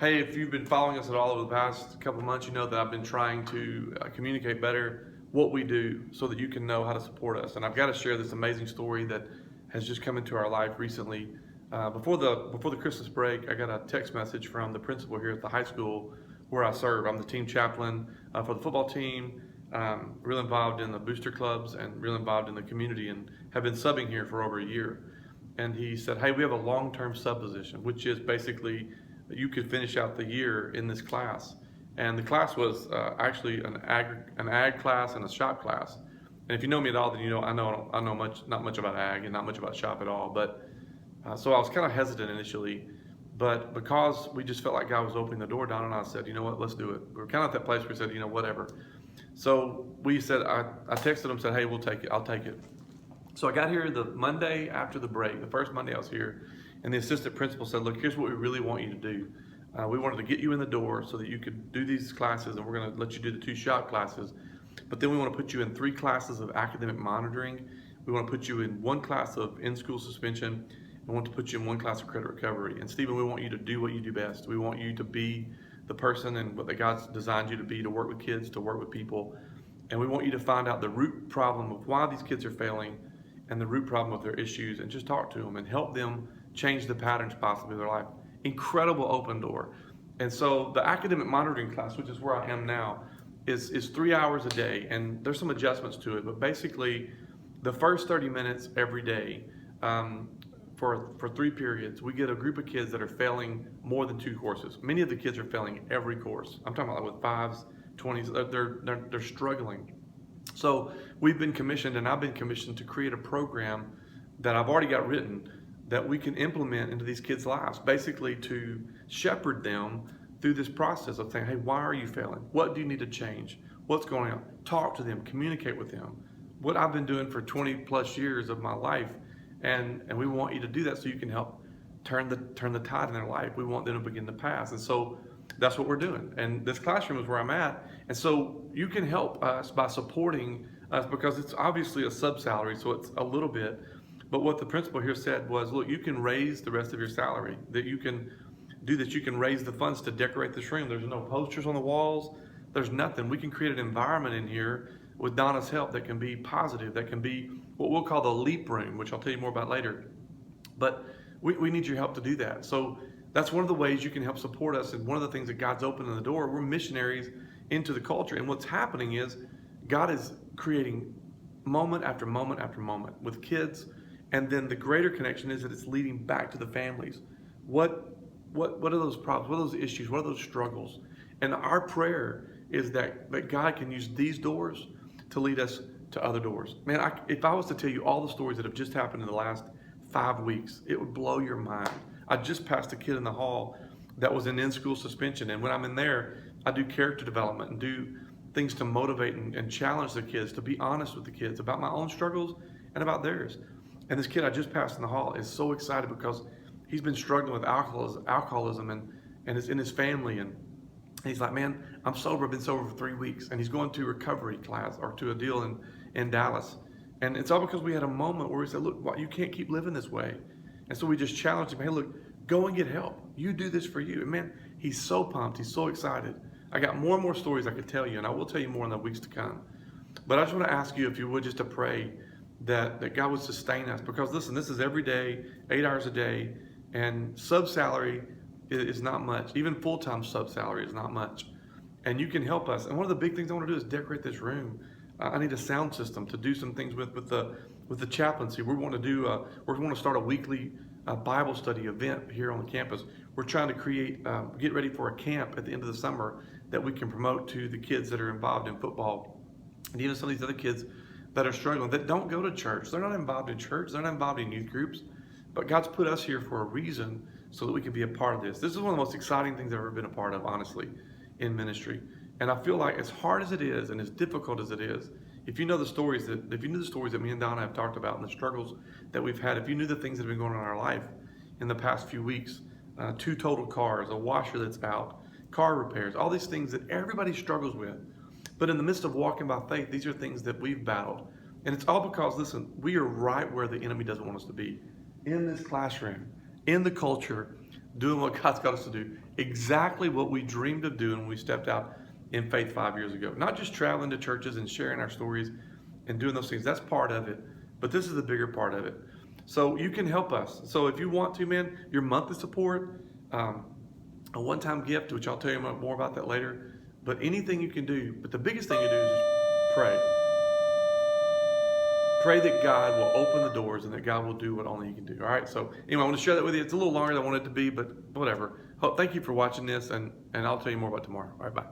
Hey, if you've been following us at all over the past couple of months, you know that I've been trying to communicate better what we do so that you can know how to support us. And I've got to share this amazing story that has just come into our life recently. Before the Christmas break, I got a text message from the principal here at the high school where I serve. I'm the team chaplain for the football team, real involved in the booster clubs and real involved in the community, and have been subbing here for over a year. And he said, "Hey, we have a long-term sub position, which is basically you could finish out the year in this class." And the class was actually an ag class and a shop class. And if you know me at all, then you know I know not much about ag and not much about shop at all. But so I was kind of hesitant initially, but because we just felt like God was opening the door, Don and I said, you know what, let's do it. We were kind of at that place where we said, whatever. So we said, I texted him, said, hey, we'll take it. I'll take it. So I got here the Monday after the break, the first Monday I was here, and the assistant principal said, look, here's what we really want you to do. We wanted to get you in the door so that you could do these classes, and we're going to let you do the 2 shop classes. But then we want to put you in 3 classes of academic monitoring. We want to put you in 1 class of in-school suspension. We want to put you in 1 class of credit recovery. And Stephen, we want you to do what you do best. We want you to be the person and what God's designed you to be, to work with kids, to work with people. And we want you to find out the root problem of why these kids are failing and the root problem of their issues, and just talk to them and help them change the patterns possibly of their life. Incredible open door. And so the academic monitoring class, which is where I am now, is 3 hours a day, and there's some adjustments to it, but basically the first 30 minutes every day, for 3 periods, we get a group of kids that are failing more than 2 courses. Many of the kids are failing every course. I'm talking about like with 5s, 20s, they're struggling. So we've been commissioned, and I've been commissioned to create a program that I've already got written that we can implement into these kids' lives, basically to shepherd them through this process of saying, hey, why are you failing? What do you need to change? What's going on? Talk to them, communicate with them. What I've been doing for 20 plus years of my life, and we want you to do that so you can help turn the tide in their life. We want them to begin to pass. And so that's what we're doing. And this classroom is where I'm at. And so you can help us by supporting us, because it's obviously a sub-salary, so it's a little bit. But what the principal here said was, look, you can raise the rest of your salary, that you can do that. You can raise the funds to decorate this room. There's no posters on the walls. There's nothing. We can create an environment in here with Donna's help that can be positive, that can be what we'll call the leap room, which I'll tell you more about later. But we need your help to do that. So that's one of the ways you can help support us. And one of the things that God's opening the door, we're missionaries into the culture. And what's happening is God is creating moment after moment after moment with kids. And then the greater connection is that it's leading back to the families. What are those problems? What are those issues? What are those struggles? And our prayer is that God can use these doors to lead us to other doors. Man, if I was to tell you all the stories that have just happened in the last 5 weeks, it would blow your mind. I just passed a kid in the hall that was in school suspension. And when I'm in there, I do character development and do things to motivate and challenge the kids, to be honest with the kids about my own struggles and about theirs. And this kid I just passed in the hall is so excited because he's been struggling with alcoholism and it's in his family. And he's like, man, I'm sober. I've been sober for 3 weeks. And he's going to recovery class or to a deal in Dallas. And it's all because we had a moment where we said, look, you can't keep living this way. And so we just challenged him, hey, look, go and get help. You do this for you. And man, he's so pumped. He's so excited. I got more and more stories I could tell you, and I will tell you more in the weeks to come. But I just want to ask you, if you would, just to pray that God would sustain us. Because listen, this is every day, 8 hours a day, and sub-salary is not much. Even full-time sub-salary is not much. And you can help us. And one of the big things I want to do is decorate this room. I need a sound system to do some things with the chaplaincy. We want to start a weekly Bible study event here on the campus. We're trying to get ready for a camp at the end of the summer that we can promote to the kids that are involved in football, and even some of these other kids that are struggling, that don't go to church. They're not involved in church. They're not involved in youth groups. But God's put us here for a reason so that we can be a part of this. This is one of the most exciting things I've ever been a part of, honestly, in ministry. And I feel like as hard as it is and as difficult as it is, if you knew the stories that me and Donna have talked about and the struggles that we've had, if you knew the things that have been going on in our life in the past few weeks, 2 total cars, a washer that's out, car repairs, all these things that everybody struggles with. But in the midst of walking by faith, these are things that we've battled. And it's all because, listen, we are right where the enemy doesn't want us to be. In this classroom, in the culture doing what God's got us to do. Exactly what we dreamed of doing when we stepped out in faith 5 years ago. Not just traveling to churches and sharing our stories and doing those things. That's part of it. But this is the bigger part of it. So you can help us. So if you want to, man, your monthly support, a one-time gift, which I'll tell you more about that later. But anything you can do. But the biggest thing you do is just pray. Pray that God will open the doors and that God will do what only He can do. All right. So anyway, I want to share that with you. It's a little longer than I wanted it to be, but whatever. Thank you for watching this, and I'll tell you more about tomorrow. All right. Bye.